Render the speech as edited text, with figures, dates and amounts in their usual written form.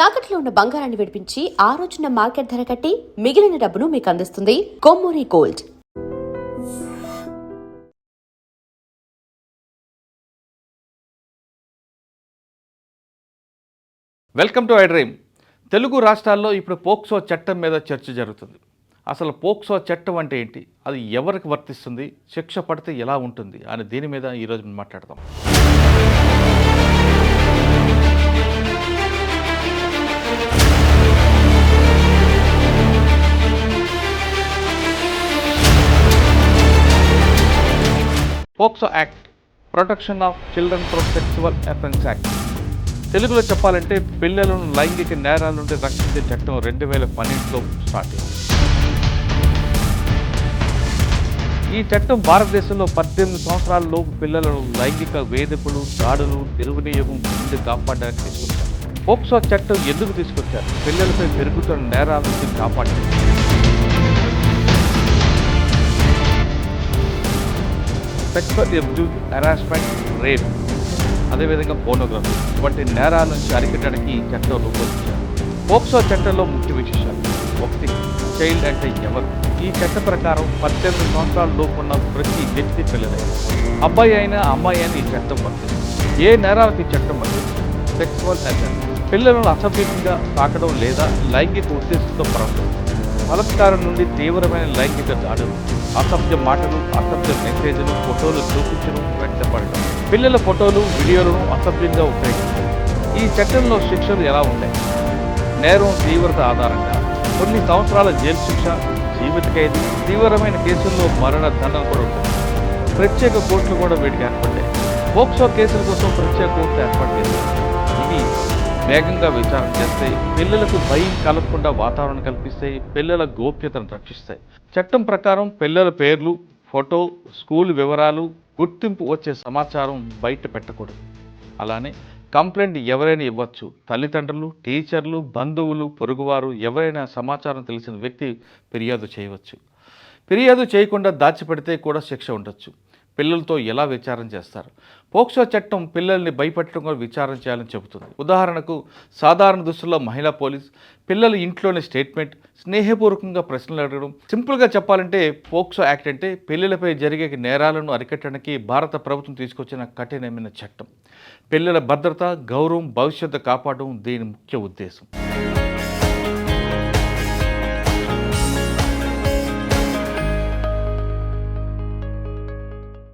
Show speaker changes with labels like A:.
A: తాకట్లో ఉన్న బంగారాన్ని విడిపించి ఆ రోజున మార్కెట్ ధర కట్టి మిగిలిన డబ్బును మీకు అందిస్తుంది Kommuri gold.
B: Welcome to I dream. Telugu రాష్ట్రాల్లో ఇప్పుడు పోక్సో చట్టం మీద చర్చ జరుగుతుంది. అసలు పోక్సో చట్టం అంటే ఏంటి, అది ఎవరికి వర్తిస్తుంది, శిక్ష పడితే ఎలా ఉంటుంది అని దీని మీద ఈరోజు మనం మాట్లాడదాం. POCSO act, protection of children from sexual offence act. తెలుగులో చెప్పాలంటే పిల్లలను లైంగిక నేరాల నుండి రక్షించే చట్టం 2012లో స్టార్ట్ అయింది. ఈ చట్టం భారతదేశంలో 18 సంవత్సరాలలోపు పిల్లలను లైంగిక వేధింపులు, దాడులు, దుర్వినియోగం నుండి కాపాడడానికి తీసుకొచ్చారు. పోక్సో చట్టం ఎందుకు తీసుకొచ్చారు? పిల్లలపై పెరుగుతున్న నేరాల నుంచి కాపాడారు. సెక్సువల్ అబ్యూజ్, హెరాస్మెంట్, రేప్, అదేవిధంగా పోర్నోగ్రఫీ వంటి నేరాల నుంచి అరికట్టడానికి ఈ చట్టం రూపొందించారు. పోక్సో చట్టంలో ముఖ్య విశేషాలు: 1. చైల్డ్ అంటే ఎవరు? ఈ చట్ట ప్రకారం 18 సంవత్సరాల లోపు ఉన్న ప్రతి వ్యక్తి పిల్లలే. అబ్బాయి అయినా అమ్మాయి అయినా ఈ చట్టం వర్తిస్తుంది. ఏ నేరాలకు ఈ చట్టం వర్తిస్తుంది? సెక్సువల్ అసెంట్, పిల్లలను అసభ్యంగా తాకడం లేదా లైంగిక ఉద్దేశంతో పరచడం, బలత్కారం నుండి తీవ్రమైన లైంగిక దాడులు, అసభ్య మాటలు, అసభ్య మెసేజ్లు, ఫోటోలు చూపించడం, వ్యక్తపడడం, పిల్లల ఫోటోలు, వీడియోలను అసభ్యంగా ఉపయోగించడం. ఈ చట్టంలో శిక్షలు ఎలా ఉంటాయి? నేరం తీవ్రత ఆధారంగా కొన్ని సంవత్సరాల జైలు శిక్ష, జీవిత ఖైదు, తీవ్రమైన కేసుల్లో మరణ దండన కూడా ఉంటుంది. ప్రత్యేక కోర్టులు కూడా వీటికి ఏర్పడ్డాయి. పోక్సో కేసుల కోసం ప్రత్యేక కోర్టు ఏర్పాటు చేశారు. ఇవి వేగంగా విచారణ చేస్తాయి, పిల్లలకు భయం కలగకుండా వాతావరణం కల్పిస్తాయి, పిల్లల గోప్యతను రక్షిస్తాయి. చట్టం ప్రకారం పిల్లల పేర్లు, ఫోటో, స్కూల్ వివరాలు, గుర్తింపు వచ్చే సమాచారం బయట పెట్టకూడదు. అలానే కంప్లైంట్ ఎవరైనా ఇవ్వచ్చు. తల్లిదండ్రులు, టీచర్లు, బంధువులు, పొరుగువారు ఎవరైనా సమాచారం తెలిసిన వ్యక్తి ఫిర్యాదు చేయవచ్చు. ఫిర్యాదు చేయకుండా దాచిపెడితే కూడా శిక్ష ఉండొచ్చు. పిల్లలతో ఎలా విచారణ చేస్తారు? పోక్సో చట్టం పిల్లల్ని భయపెట్టడం కూడా విచారణ చేయాలని చెబుతుంది. ఉదాహరణకు, సాధారణ దుస్తుల్లో మహిళా పోలీస్, పిల్లల ఇంట్లోని స్టేట్మెంట్, స్నేహపూర్వకంగా ప్రశ్నలు అడగడం. సింపుల్గా చెప్పాలంటే పోక్సో యాక్ట్ అంటే పిల్లలపై జరిగే నేరాలను అరికట్టడానికి భారత ప్రభుత్వం తీసుకొచ్చిన కఠినమైన చట్టం. పిల్లల భద్రత, గౌరవం, భవిష్యత్తు కాపాడడం దీని ముఖ్య ఉద్దేశం.